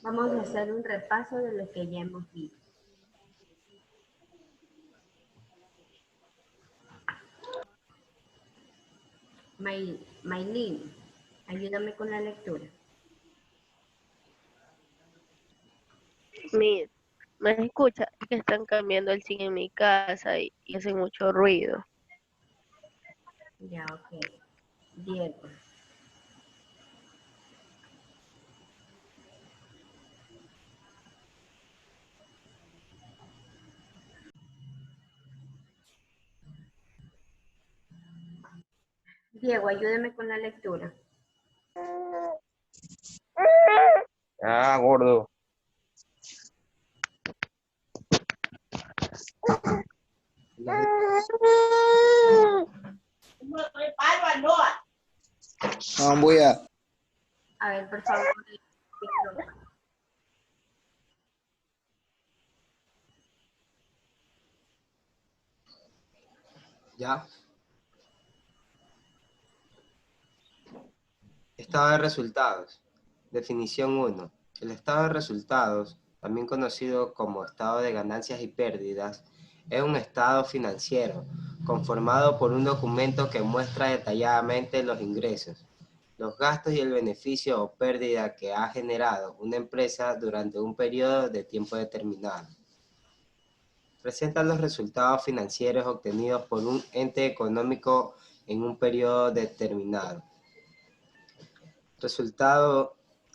Vamos a hacer un repaso de lo que ya hemos visto. Maylin, ayúdame con la lectura. ¿Me escucha? Es que están cambiando el zinc en mi casa y hacen mucho ruido. Ya, ok. Diego. Diego, ayúdame con la lectura. Ah, gordo. No, voy a... A ver, por favor. Ya. Estado de resultados. Definición 1. El estado de resultados, también conocido como estado de ganancias y pérdidas, es un estado financiero conformado por un documento que muestra detalladamente los ingresos, los gastos y el beneficio o pérdida que ha generado una empresa durante un periodo de tiempo determinado. Presenta los resultados financieros obtenidos por un ente económico en un periodo determinado.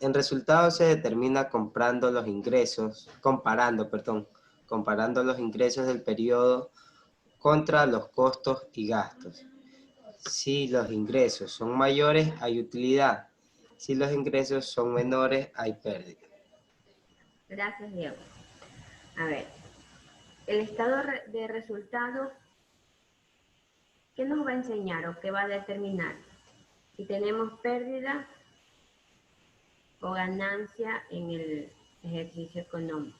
En resultado se determina comparando los ingresos del periodo contra los costos y gastos. Si los ingresos son mayores, hay utilidad. Si los ingresos son menores, hay pérdida. Gracias, Diego. A ver, el estado de resultados, ¿qué nos va a enseñar o qué va a determinar? Si tenemos pérdida o ganancia en el ejercicio económico.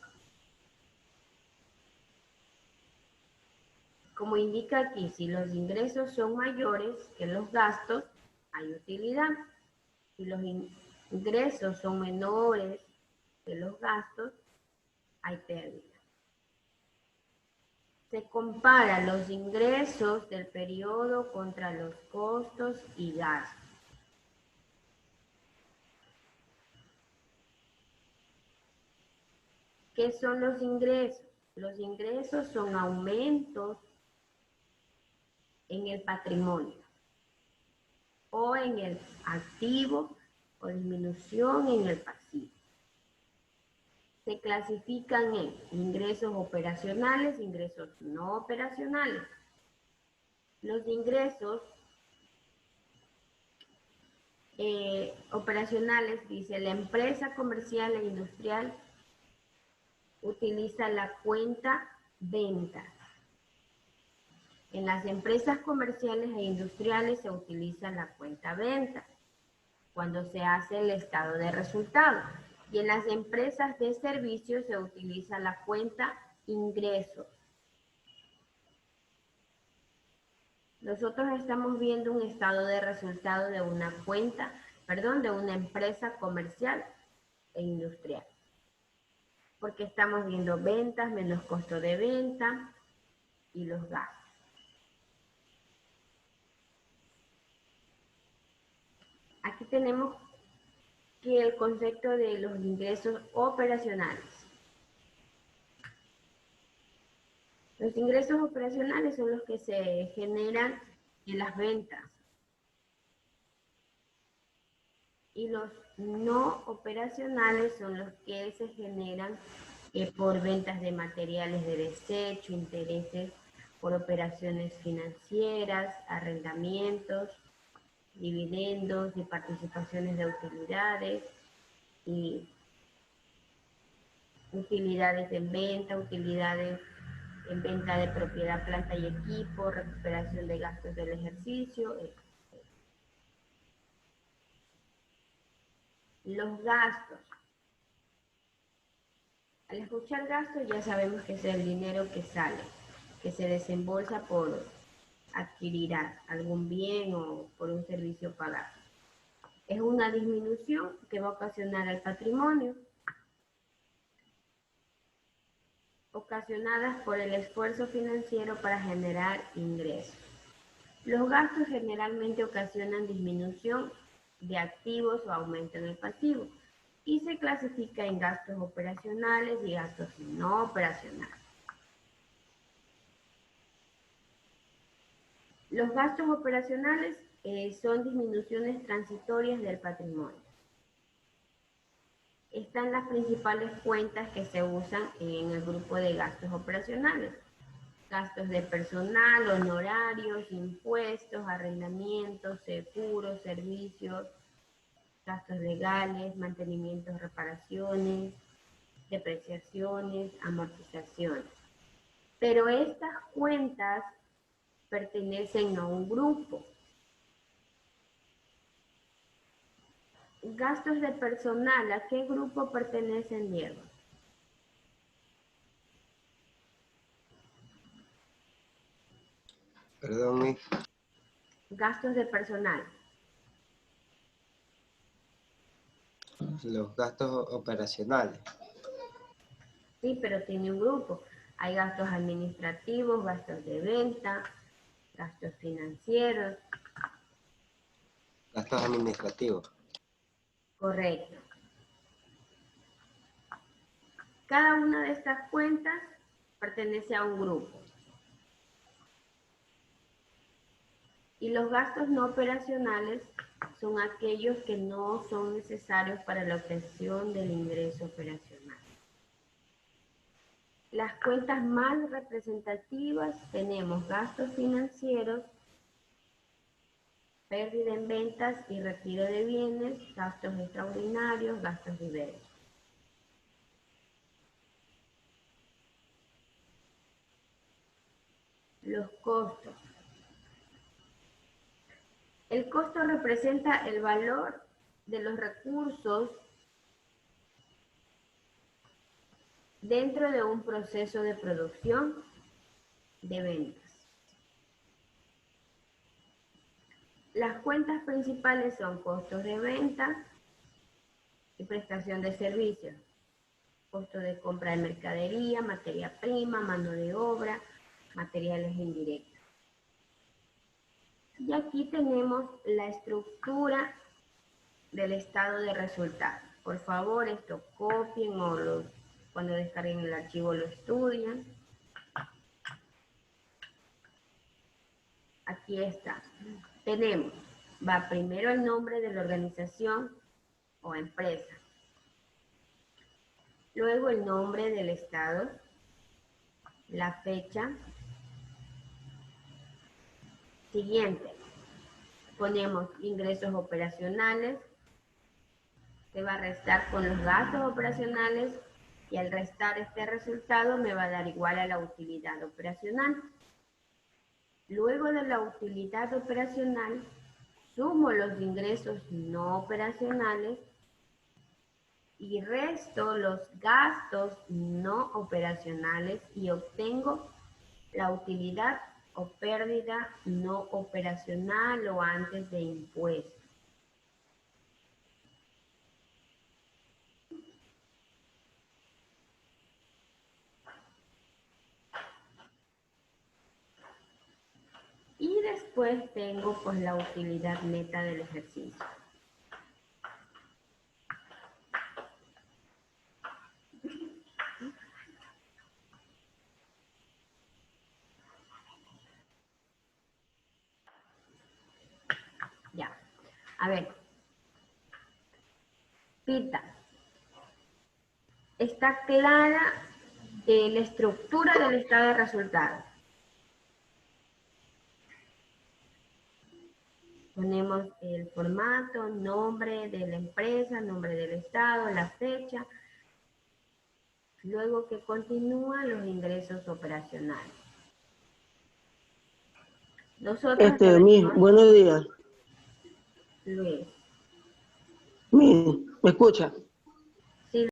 Como indica aquí, si los ingresos son mayores que los gastos, hay utilidad. Si los ingresos son menores que los gastos, hay pérdida. Se compara los ingresos del periodo contra los costos y gastos. ¿Qué son los ingresos? Los ingresos son aumentos en el patrimonio o en el activo o disminución en el pasivo. Se clasifican en ingresos operacionales, ingresos no operacionales. Los ingresos operacionales, dice, la empresa comercial e industrial utiliza la cuenta ventas. En las empresas comerciales e industriales se utiliza la cuenta ventas cuando se hace el estado de resultados. Y en las empresas de servicios se utiliza la cuenta ingresos. Nosotros estamos viendo un estado de resultado de una de una empresa comercial e industrial. Porque estamos viendo ventas menos costo de venta y los gastos. Aquí tenemos que el concepto de los ingresos operacionales. Los ingresos operacionales son los que se generan en las ventas. Y los no operacionales son los que se generan por ventas de materiales de desecho, intereses por operaciones financieras, arrendamientos, dividendos y participaciones de utilidades y utilidades en venta, utilidades en venta de propiedad, planta y equipo, recuperación de gastos del ejercicio, etc. Los gastos. Al escuchar gastos ya sabemos que es el dinero que sale, que se desembolsa por adquirir algún bien o por un servicio pagado. Es una disminución que va a ocasionar al patrimonio, ocasionadas por el esfuerzo financiero para generar ingresos. Los gastos generalmente ocasionan disminución de activos o aumento en el pasivo y se clasifica en gastos operacionales y gastos no operacionales. Los gastos operacionales son disminuciones transitorias del patrimonio. Están las principales cuentas que se usan en el grupo de gastos operacionales. Gastos de personal, honorarios, impuestos, arrendamientos, seguros, servicios, gastos legales, mantenimientos, reparaciones, depreciaciones, amortizaciones. Pero estas cuentas pertenecen a un grupo. Gastos de personal, ¿a qué grupo pertenecen, Diego? Perdón, Gastos de personal. los gastos operacionales. Sí, pero tiene un grupo. Hay gastos administrativos, gastos de venta, gastos financieros. Gastos administrativos. Correcto. Cada una de estas cuentas pertenece a un grupo. Y los gastos no operacionales son aquellos que no son necesarios para la obtención del ingreso operacional. Las cuentas más representativas tenemos gastos financieros, pérdida en ventas y retiro de bienes, gastos extraordinarios, gastos diversos. Los costos. El costo representa el valor de los recursos dentro de un proceso de producción de ventas. Las cuentas principales son costos de venta y prestación de servicios, costo de compra de mercadería, materia prima, mano de obra, materiales indirectos. Y aquí tenemos la estructura del estado de resultados. Por favor, esto copien o cuando descarguen el archivo lo estudian. Aquí está. Tenemos, va primero el nombre de la organización o empresa. Luego el nombre del estado, la fecha. Siguiente, ponemos ingresos operacionales, se va a restar con los gastos operacionales y al restar este resultado me va a dar igual a la utilidad operacional. Luego de la utilidad operacional, sumo los ingresos no operacionales y resto los gastos no operacionales y obtengo la utilidad o pérdida no operacional o antes de impuestos. Y después tengo pues la utilidad neta del ejercicio. Ya, a ver. Pita. Está clara la estructura del estado de resultados. Ponemos el formato, nombre de la empresa, nombre del estado, la fecha. Luego que continúan los ingresos operacionales. Nosotros Buenos días. Luis. Sí, ¿me escucha? Sí.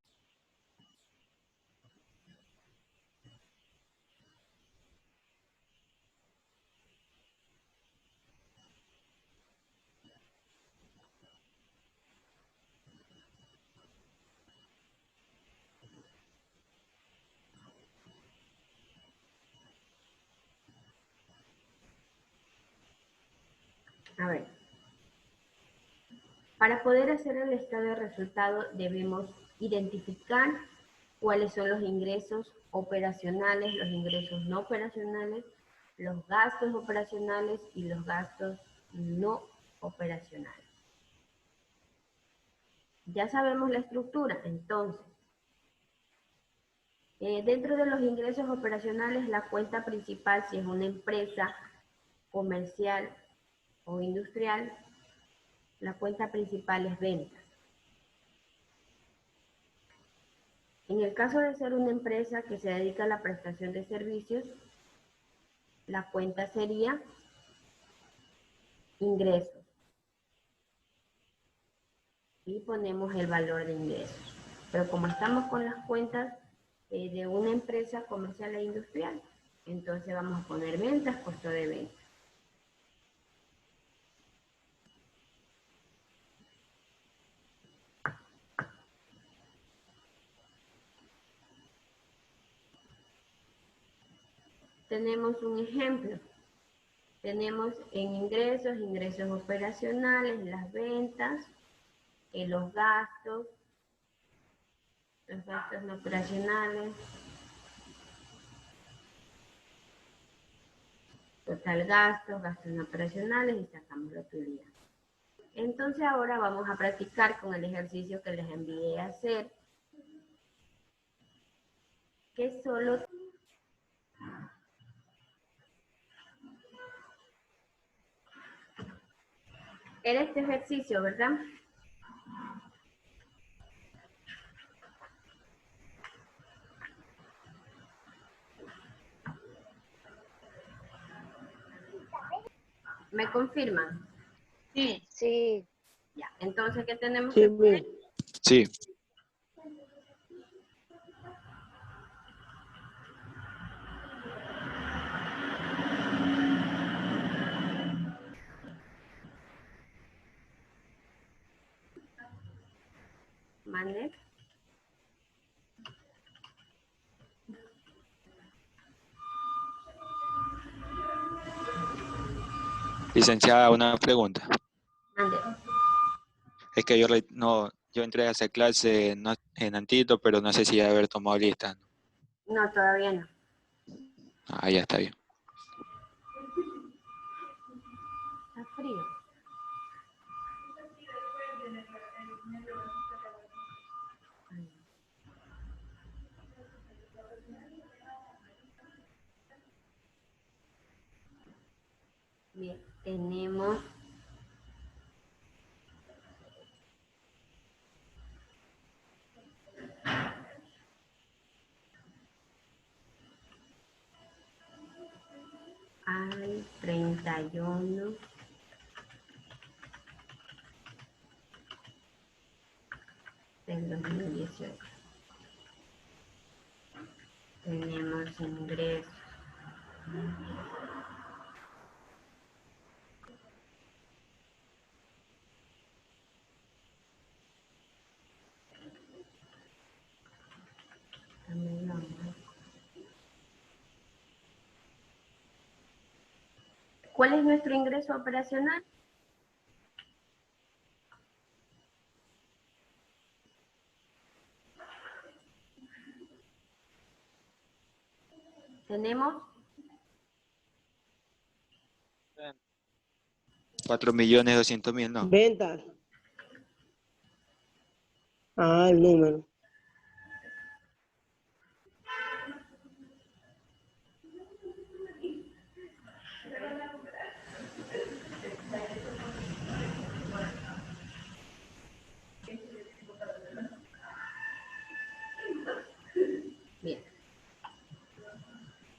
A ver. Para poder hacer el estado de resultado debemos identificar cuáles son los ingresos operacionales, los ingresos no operacionales, los gastos operacionales y los gastos no operacionales. Ya sabemos la estructura, entonces, dentro de los ingresos operacionales, la cuenta principal, si es una empresa comercial o industrial, la cuenta principal es ventas. En el caso de ser una empresa que se dedica a la prestación de servicios, la cuenta sería ingresos. Y ponemos el valor de ingresos. Pero como estamos con las cuentas de una empresa comercial e industrial, entonces vamos a poner ventas, costo de ventas. Tenemos un ejemplo. Tenemos en ingresos, ingresos operacionales, las ventas, los gastos no operacionales, total gastos no operacionales y sacamos la utilidad. Entonces ahora vamos a practicar con el ejercicio que les envié a hacer, que solo era este ejercicio, ¿verdad? ¿Me confirman? Sí. Sí. Ya, entonces, ¿qué tenemos Sí, que poner? Sí. Manet. Licenciada, una pregunta. Mande. Es que yo entré a esa clase en Antito, pero no sé si ya haber tomado lista. No, todavía no. Ah, ya está bien. Está frío. Bien, tenemos al 31 del 2018. Tenemos ingresos. ¿Cuál es nuestro ingreso operacional? Tenemos 4.200.000, ¿no? Ventas. Ah, el número. bien.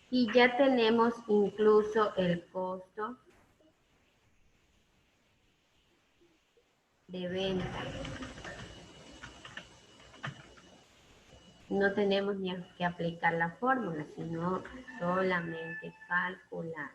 Y ya tenemos incluso el costo de venta. no tenemos ni que aplicar la fórmula, sino solamente calcular.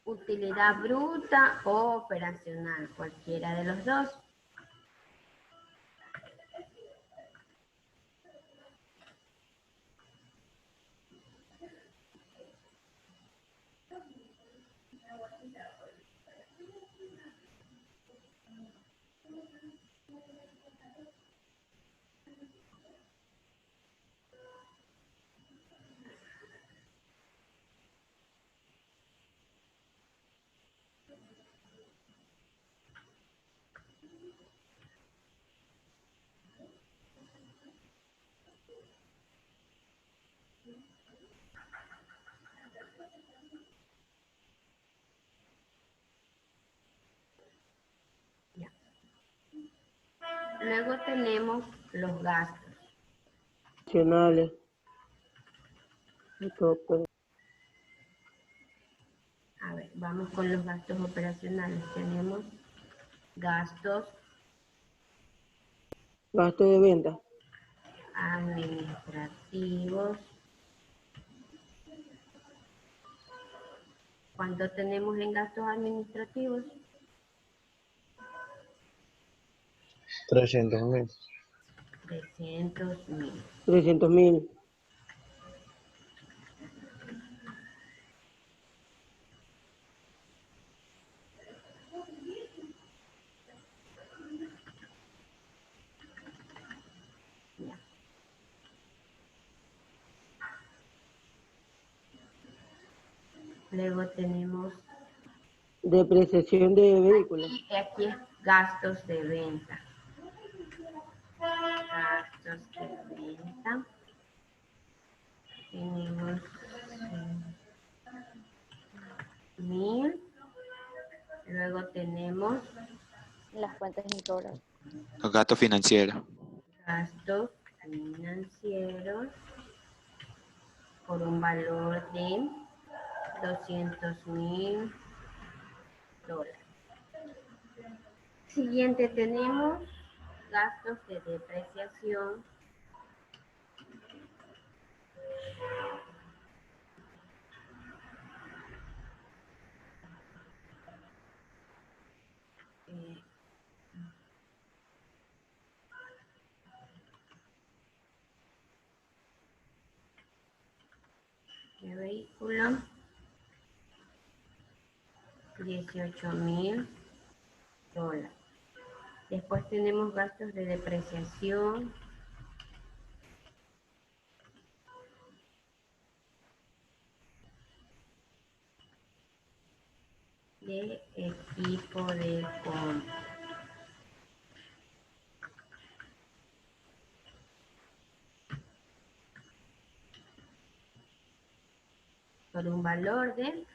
Utilidad bruta o operacional, cualquiera de los dos. Luego tenemos los gastos. Nacionales. Y todo, pues. A ver, vamos con los gastos operacionales. Tenemos gastos Gasto de venta. administrativos. ¿Cuánto tenemos en gastos administrativos? 300.000. 300.000. 300.000. Luego tenemos, Depreciación de vehículos. y aquí es gastos de venta. Gastos de venta. Tenemos 1.000. Luego tenemos Las cuentas en dólares. Los gastos financieros. gastos financieros por un valor de $200.000. Siguiente tenemos gastos de depreciación. De vehículo, $18.000. Después tenemos gastos de depreciación de equipo de compra. Por un valor de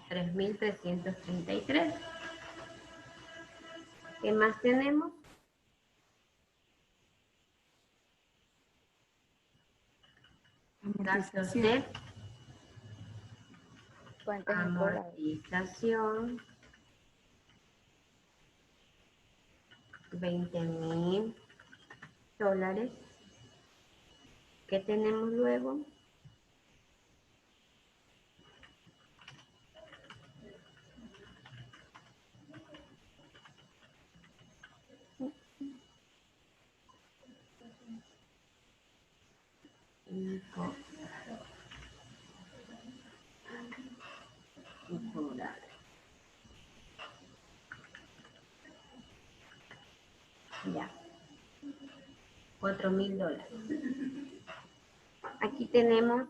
3.333. ¿Qué más tenemos? Gastos de Cuentas en dólares. amortización, $20.000. ¿Qué tenemos luego? Ya. $4.000. Aquí tenemos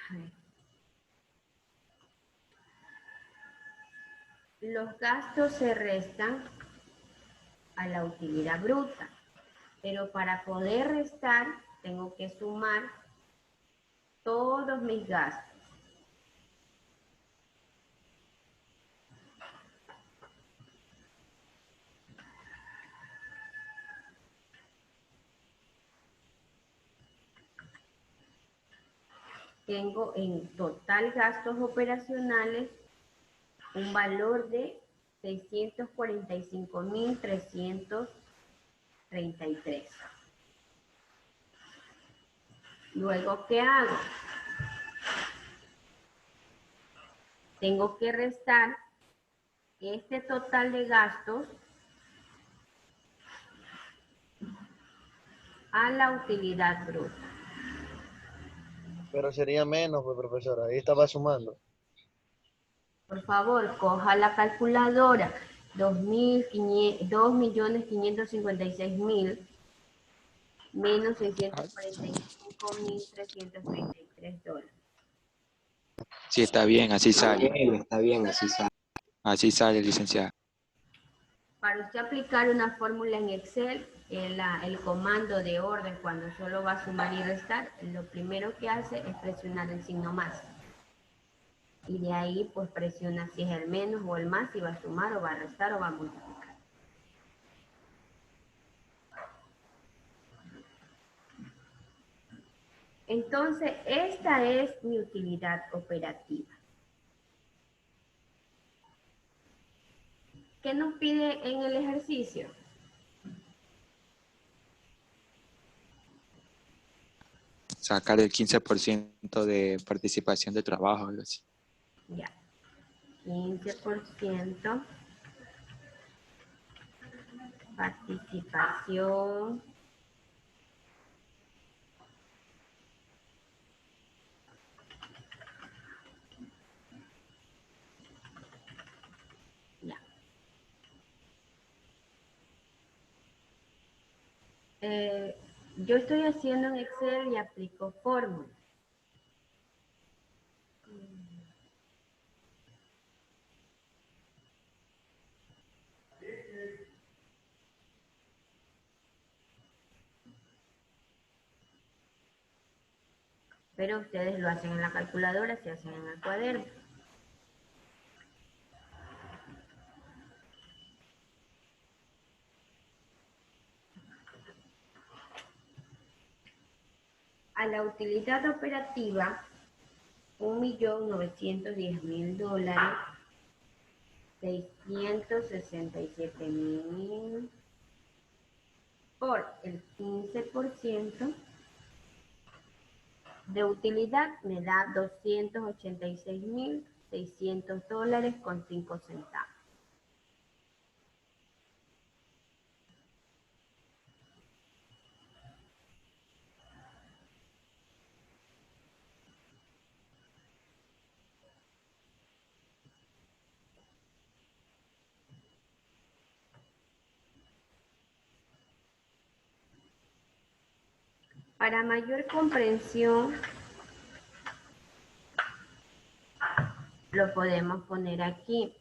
A ver. Los gastos se restan a la utilidad bruta, pero para poder restar tengo que sumar todos mis gastos. Tengo en total gastos operacionales un valor de 645.333. Luego, ¿qué hago? Tengo que restar este total de gastos a la utilidad bruta. Pero sería menos, pues, profesora. Ahí estaba sumando. Por favor, coja la calculadora. 2.556.000 menos $645.333. Sí, está bien, así sale. Está bien, así sale. Así sale, licenciada. Para usted aplicar una fórmula en Excel, el comando de orden cuando solo va a sumar y restar, lo primero que hace es presionar el signo más. Y de ahí pues presiona si es el menos o el más, si va a sumar o va a restar o va a multiplicar. Entonces, esta es mi utilidad operativa. ¿Qué nos pide en el ejercicio? Sacar el 15% de participación de trabajo, algo así. Ya, 15% participación ya. Yo estoy haciendo en Excel y aplico fórmula. Pero ustedes lo hacen en la calculadora, se hacen en el cuaderno. A la utilidad operativa, $1.910.000, 667.000 por el 15% de utilidad me da $286.600 con 5 centavos. Para mayor comprensión, lo podemos poner aquí.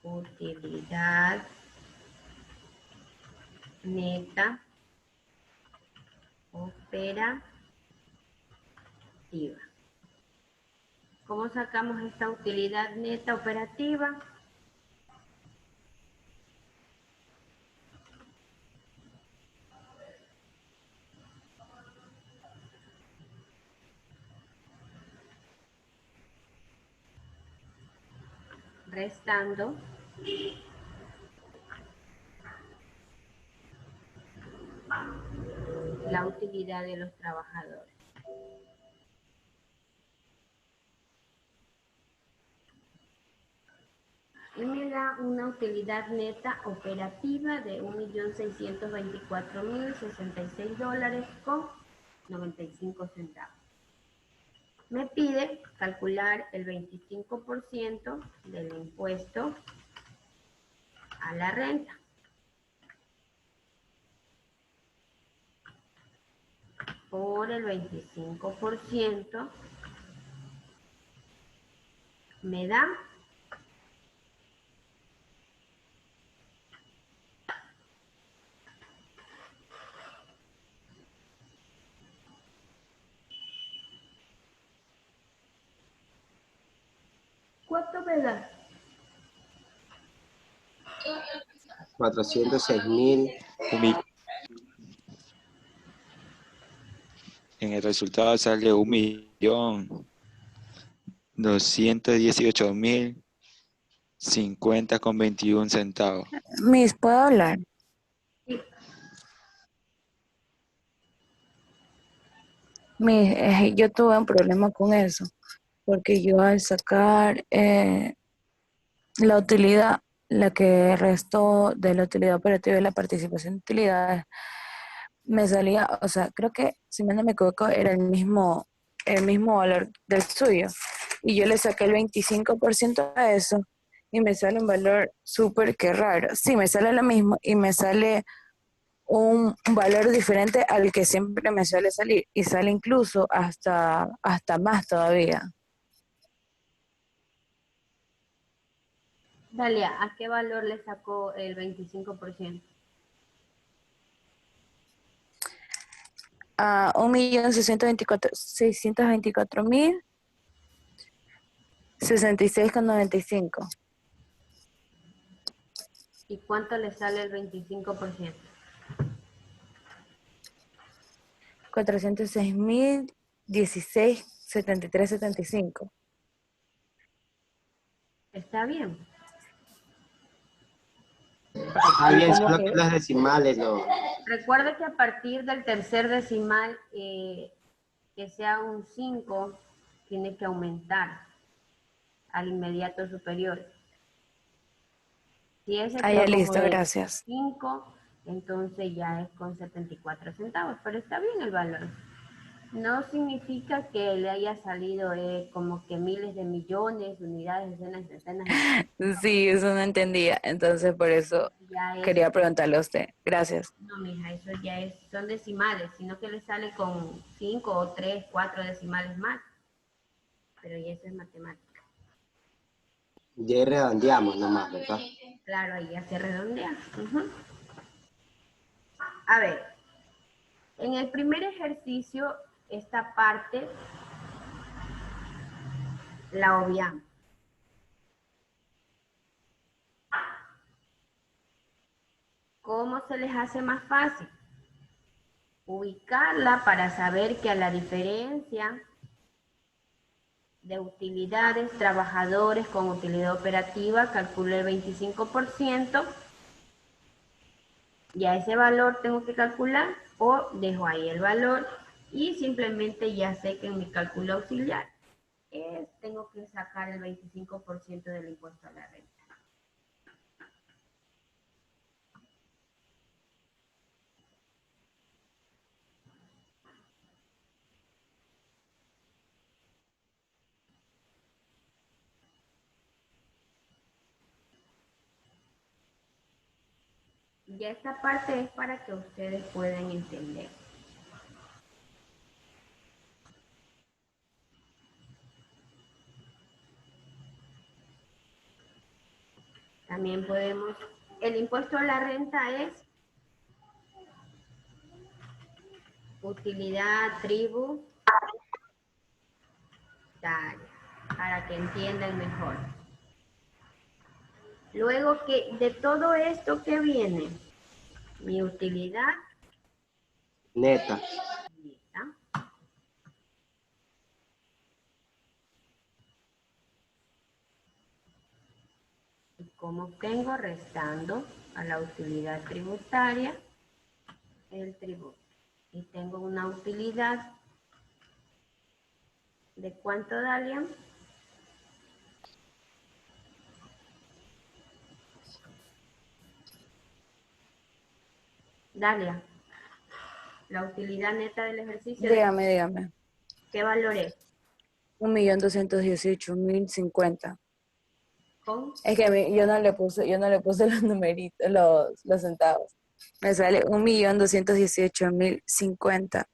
Utilidad neta operativa. ¿Cómo sacamos esta utilidad neta operativa? Restando la utilidad de los trabajadores. Y me da una utilidad neta operativa de $1.624.066 con 95 centavos. Me pide calcular el 25% del impuesto a la renta. por el 25% me da ¿cuánto me da? 406.000. Un mi- En el resultado sale 1.218.050,21 centavos. Miss, ¿puedo hablar? Sí. Miss, yo tuve un problema con eso, porque yo al sacar la utilidad, la que restó de la utilidad operativa y la participación de utilidades, me salía, o sea, creo que, si no me equivoco, era el mismo valor del suyo. Y yo le saqué el 25% a eso y me sale un valor súper que raro. Sí, me sale lo mismo y me sale un valor diferente al que siempre me suele salir y sale incluso hasta más todavía. Dalia, ¿a qué valor le sacó el 25%? A 1.624.066,95. ¿Y cuánto le sale el 25%? 406.016,73,75. ¿Está bien? Está bien, ¿Cómo solo que? que las decimales lo... Recuerde que a partir del tercer decimal, que sea un 5, tiene que aumentar al inmediato superior. Si ese Ah, quedó ya como listo, de gracias. 5, entonces ya es con 74 centavos, pero está bien el valor. No significa que le haya salido como que miles de millones, unidades, decenas, centenas. Sí, eso no entendía, entonces por eso Ya es, quería preguntarle a usted. Gracias. no, mija, eso ya es, son decimales, sino que le sale con 5 o 3, 4 decimales más. Pero ya eso es matemática. Ya redondeamos nomás, ¿verdad? Claro, ahí ya se redondea. A ver, en el primer ejercicio, esta parte la obviamos. ¿Cómo se les hace más fácil? Ubicarla para saber que a la diferencia de utilidades, trabajadores con utilidad operativa, calculo el 25%, y a ese valor tengo que calcular o dejo ahí el valor y simplemente ya sé que en mi cálculo auxiliar tengo que sacar el 25% del impuesto a la renta. Ya esta parte es para que ustedes puedan entender. También podemos, el impuesto a la renta es utilidad tributaria, para que entiendan mejor. Luego que de todo esto que viene, mi utilidad Neta. neta, y como tengo restando a la utilidad tributaria el tributo. Y tengo una utilidad de cuánto, Dalia? Dalia, la utilidad neta del ejercicio, Dígame. ¿qué valor es? 1.218.050. Con Es que yo no le puse los numeritos, los centavos. Me sale 1.218.050.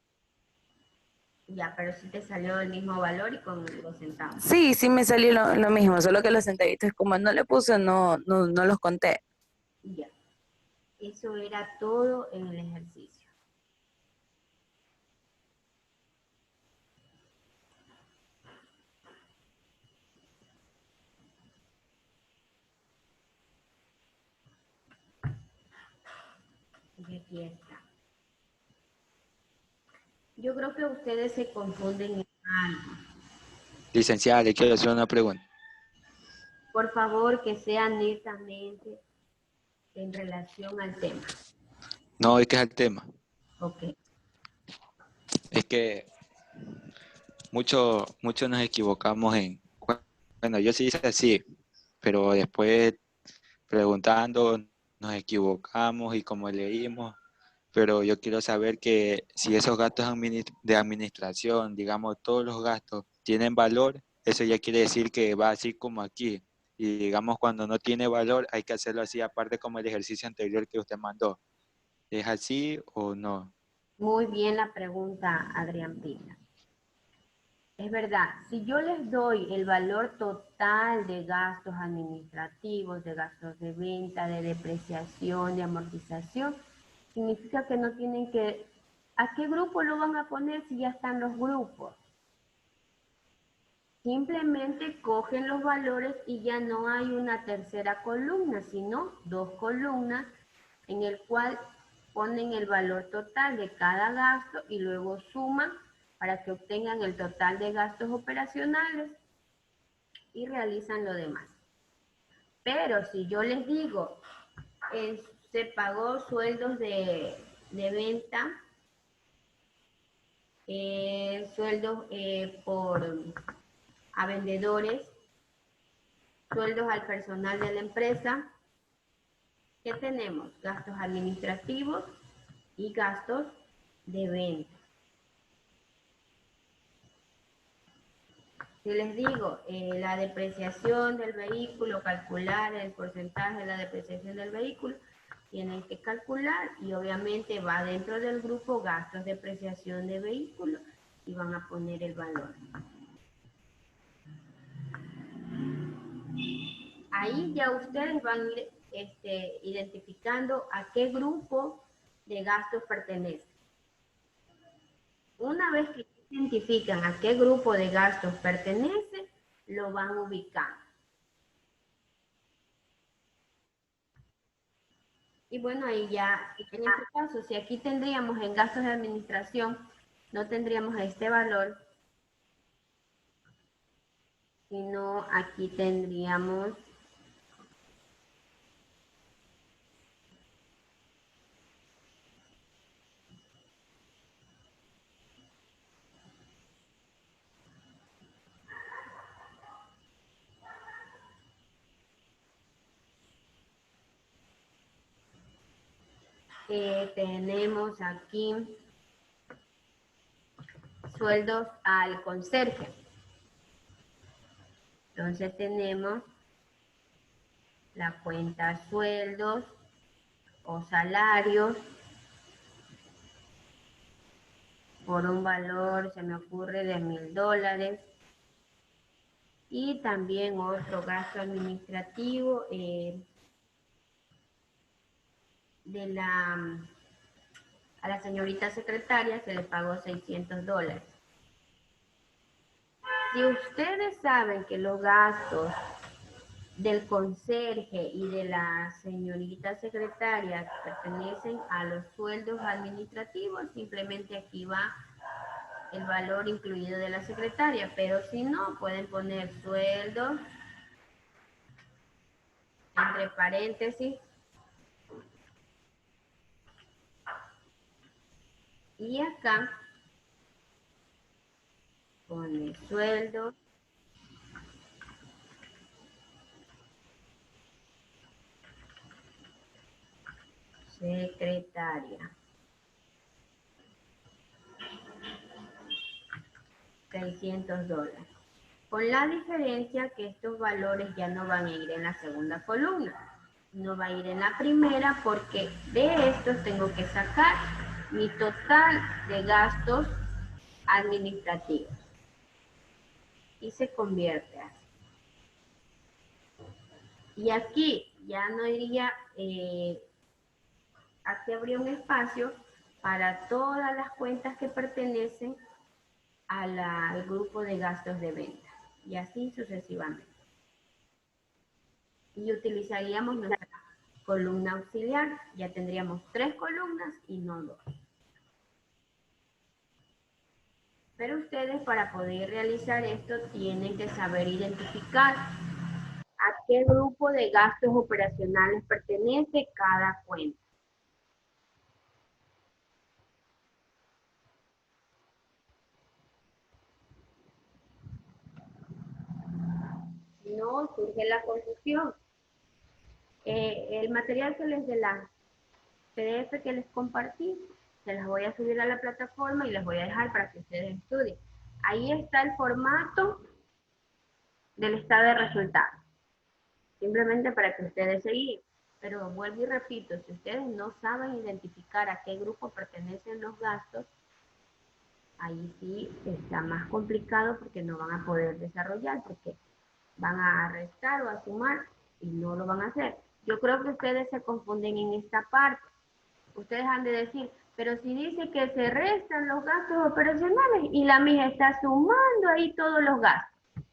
Ya, pero si te salió el mismo valor y con los centavos. Sí, sí me salió lo mismo, solo que los centavitos, como no le puse, no los conté. Ya. Eso era todo en el ejercicio. Y aquí está. Yo creo que ustedes se confunden en algo. Licenciada, le quiero hacer una pregunta. Por favor, que sea netamente en relación al tema. No, es que es el tema. Ok. Es que mucho nos equivocamos en... Bueno, yo sí hice así, pero después preguntando nos equivocamos y como leímos, pero yo quiero saber que si esos gastos de administración, digamos, todos los gastos tienen valor, eso ya quiere decir que va así como aquí. Y digamos, cuando no tiene valor, hay que hacerlo así, aparte como el ejercicio anterior que usted mandó. ¿Es así o no? Muy bien la pregunta, Adrián Pila. Es verdad, si yo les doy el valor total de gastos administrativos, de gastos de venta, de depreciación, de amortización, significa que no tienen que... ¿A qué grupo lo van a poner si ya están los grupos? Simplemente cogen los valores y ya no hay una tercera columna, sino dos columnas en el cual ponen el valor total de cada gasto y luego suman para que obtengan el total de gastos operacionales y realizan lo demás. Pero si yo les digo, se pagó sueldos de venta, sueldos a vendedores, sueldos al personal de la empresa, ¿qué tenemos? Gastos administrativos y gastos de venta. Si les digo, la depreciación del vehículo, calcular el porcentaje de la depreciación del vehículo, tienen que calcular y obviamente va dentro del grupo gastos de depreciación de vehículo y van a poner el valor. Ahí ya ustedes van a ir identificando a qué grupo de gastos pertenece. Una vez que identifican a qué grupo de gastos pertenece, lo van ubicando. Y bueno, ahí ya, en este caso, si aquí tendríamos en gastos de administración, no tendríamos este valor, sino aquí tendríamos tenemos aquí sueldos al conserje. Entonces tenemos la cuenta sueldos o salarios por un valor, se me ocurre, de $1000. Y también otro gasto administrativo a la señorita secretaria se le pagó $600. Si ustedes saben que los gastos del conserje y de la señorita secretaria pertenecen a los sueldos administrativos, simplemente aquí va el valor incluido de la secretaria, pero si no, pueden poner sueldos entre paréntesis y acá pone sueldos secretaria. $600. Con la diferencia que estos valores ya no van a ir en la segunda columna, no va a ir en la primera porque de estos tengo que sacar mi total de gastos administrativos. Y se convierte así. Y aquí ya no iría, aquí habría un espacio para todas las cuentas que pertenecen al grupo de gastos de venta. Y así sucesivamente. Y utilizaríamos nuestra columna auxiliar. Ya tendríamos 3 columnas y no 2. Pero ustedes, para poder realizar esto, tienen que saber identificar a qué grupo de gastos operacionales pertenece cada cuenta. Si no, surge la confusión. El material que les de la PDF que les compartí, se las voy a subir a la plataforma y les voy a dejar para que ustedes estudien. Ahí está el formato del estado de resultados. Simplemente para que ustedes se guíen. Pero vuelvo y repito, si ustedes no saben identificar a qué grupo pertenecen los gastos, ahí sí está más complicado porque no van a poder desarrollar, porque van a restar o a sumar y no lo van a hacer. Yo creo que ustedes se confunden en esta parte. Ustedes han de decir, pero si dice que se restan los gastos operacionales y la mija está sumando ahí todos los gastos.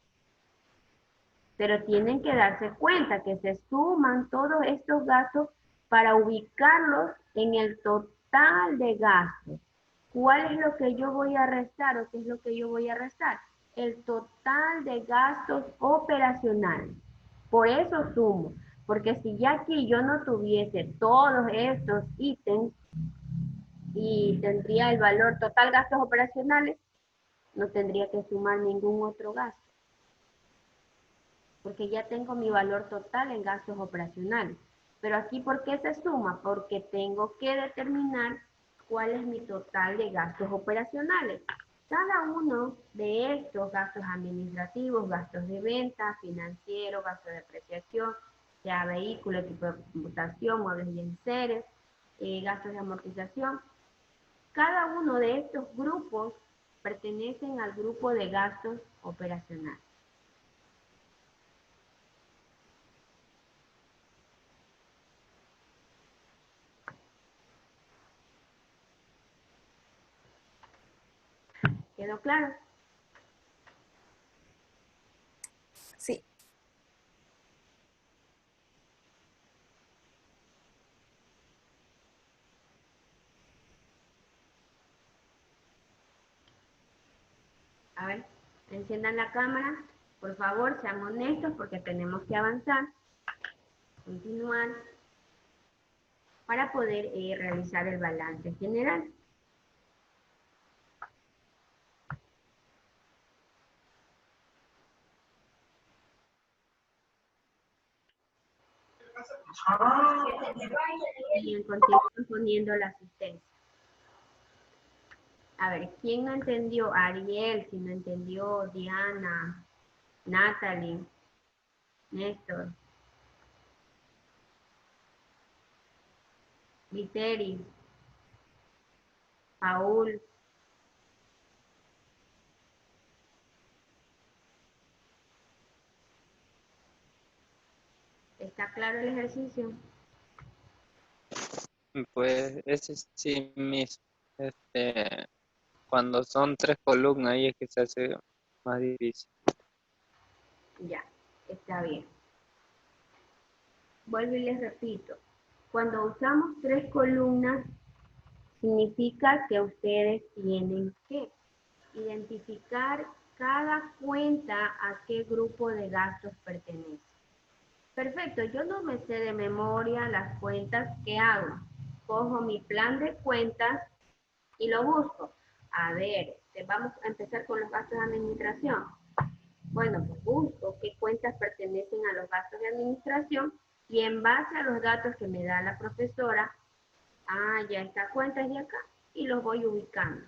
Pero tienen que darse cuenta que se suman todos estos gastos para ubicarlos en el total de gastos. ¿Cuál es lo que yo voy a restar o qué es lo que yo voy a restar? El total de gastos operacionales. Por eso sumo, porque si ya aquí yo no tuviese todos estos ítems y tendría el valor total gastos operacionales, no tendría que sumar ningún otro gasto, porque ya tengo mi valor total en gastos operacionales. Pero aquí, ¿por qué se suma? Porque tengo que determinar cuál es mi total de gastos operacionales. Cada uno de estos gastos administrativos, gastos de venta, financiero, gastos de depreciación, sea vehículo, equipo de computación, muebles y enseres, gastos de amortización, cada uno de estos grupos pertenecen al grupo de gastos operacionales. ¿Quedó claro? Sí. A ver, enciendan la cámara. Por favor, sean honestos porque tenemos que avanzar, continuar, para poder realizar el balance general. Y continúan poniendo la asistencia. A ver, ¿quién no entendió? Ariel, si no entendió, Diana, Natalie, Néstor, Viteri, Paul. ¿Está claro el ejercicio? Pues ese sí, cuando son 3 columnas ahí es que se hace más difícil. Ya, está bien. Vuelvo y les repito. Cuando usamos 3 columnas, significa que ustedes tienen que identificar cada cuenta a qué grupo de gastos pertenece. Perfecto, yo no me sé de memoria las cuentas que hago. Cojo mi plan de cuentas y lo busco. A ver, vamos a empezar con los gastos de administración. Bueno, pues busco qué cuentas pertenecen a los gastos de administración y en base a los datos que me da la profesora, ya esta cuenta es de acá y los voy ubicando.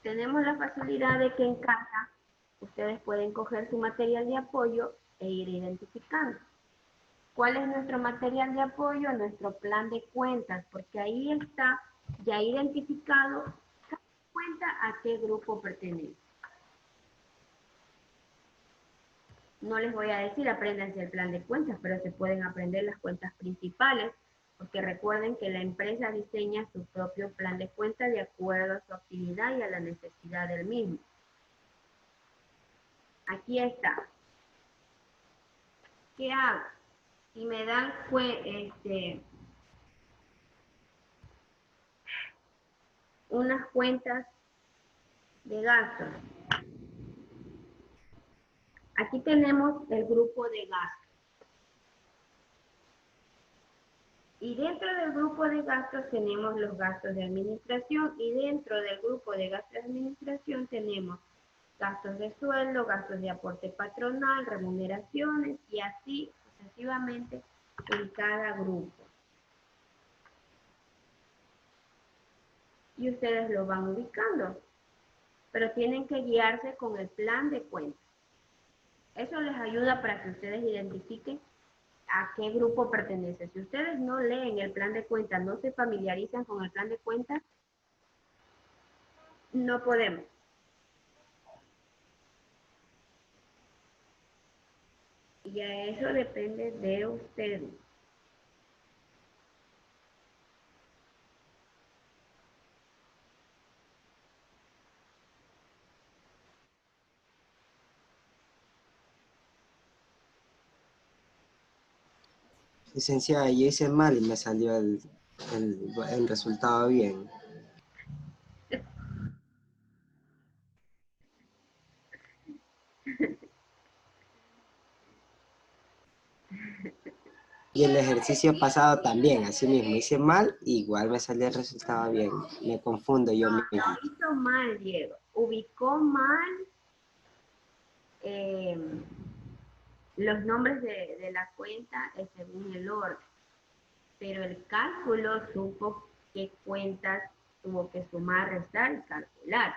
Tenemos la facilidad de que en casa ustedes pueden coger su material de apoyo e ir identificando. ¿Cuál es nuestro material de apoyo? Nuestro plan de cuentas, porque ahí está ya identificado cada cuenta a qué grupo pertenece. No les voy a decir apréndanse el plan de cuentas, pero se pueden aprender las cuentas principales, porque recuerden que la empresa diseña su propio plan de cuentas de acuerdo a su actividad y a la necesidad del mismo. Aquí está. ¿Qué hago? Si me dan unas cuentas de gastos. Aquí tenemos el grupo de gastos. Y dentro del grupo de gastos tenemos los gastos de administración y dentro del grupo de gastos de administración tenemos gastos de sueldo, gastos de aporte patronal, remuneraciones y así sucesivamente en cada grupo. Y ustedes lo van ubicando, pero tienen que guiarse con el plan de cuentas. Eso les ayuda para que ustedes identifiquen a qué grupo pertenece. Si ustedes no leen el plan de cuentas, no se familiarizan con el plan de cuentas, no podemos. Y a eso depende de ustedes. Licenciada, yo hice mal y me salió el resultado bien. Y el ejercicio pasado también, así mismo, hice mal, igual me salió el resultado bien. Me confundo yo No, mismo. hizo mal, Diego. Ubicó mal los nombres de la cuenta según el orden. Pero el cálculo supo qué cuentas tuvo que sumar, restar y calcular.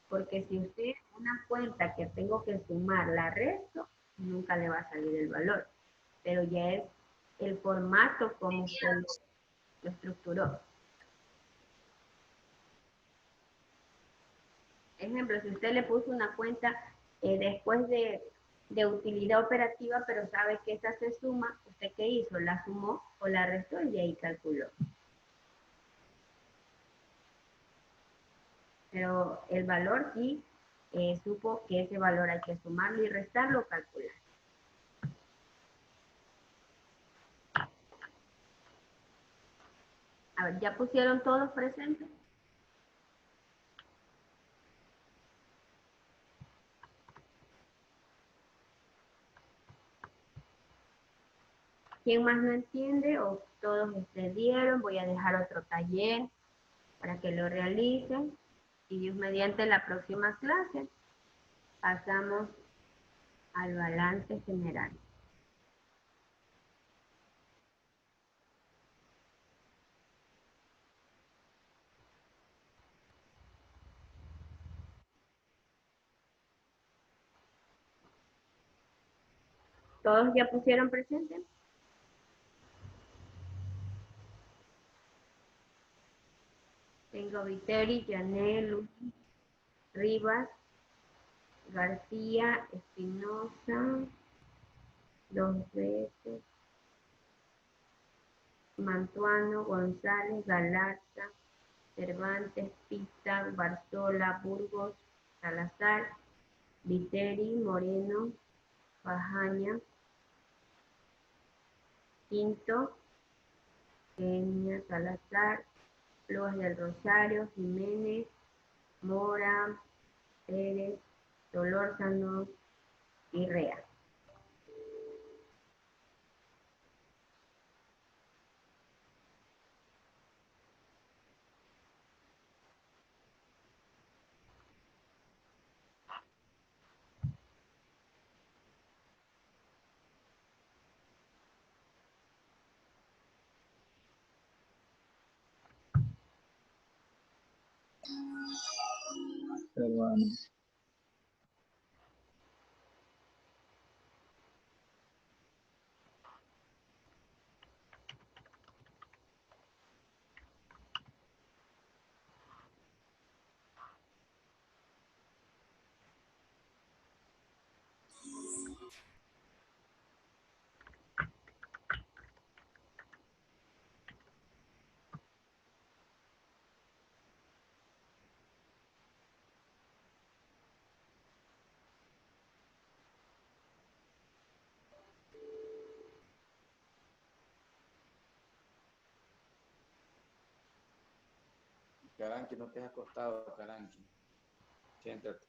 Porque si usted una cuenta que tengo que sumar la resto, nunca le va a salir el valor. Pero ya es el formato como usted lo estructuró. Ejemplo, si usted le puso una cuenta después de utilidad operativa, pero sabe que esa se suma, ¿usted qué hizo? ¿La sumó o la restó y de ahí calculó? Pero el valor sí supo que ese valor hay que sumarlo y restarlo o calcular. A ver, ¿ya pusieron todos presentes? ¿Quién más no entiende o todos entendieron? Voy a dejar otro taller para que lo realicen y Dios mediante la próxima clase pasamos al balance general. ¿Todos ya pusieron presente? Tengo Viteri, Yanel, Luis, Rivas, García, Espinosa, dos veces, Mantuano, González, Galarza, Cervantes, Pita, Barzola, Burgos, Salazar, Viteri, Moreno, Bajaña, Quinto, Kenia, Salazar, Flores del Rosario, Jiménez, Mora, Pérez, Solórzano y Rea. Caranqui, no te has acostado, Caranqui. Siéntate.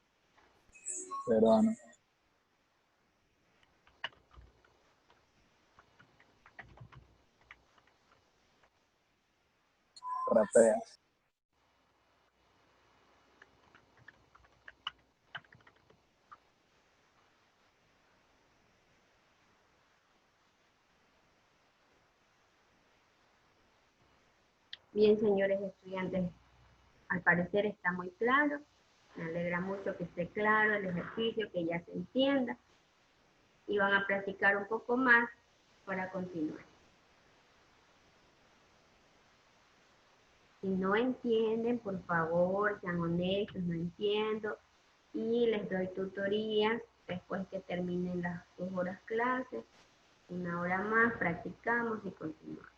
Perdón. Rapea. Bien, señores estudiantes, al parecer está muy claro. Me alegra mucho que esté claro el ejercicio, que ya se entienda. Y van a practicar un poco más para continuar. Si no entienden, por favor, sean honestos, no entiendo. Y les doy tutorías después que terminen las 2 horas clases. 1 hora más, practicamos y continuamos.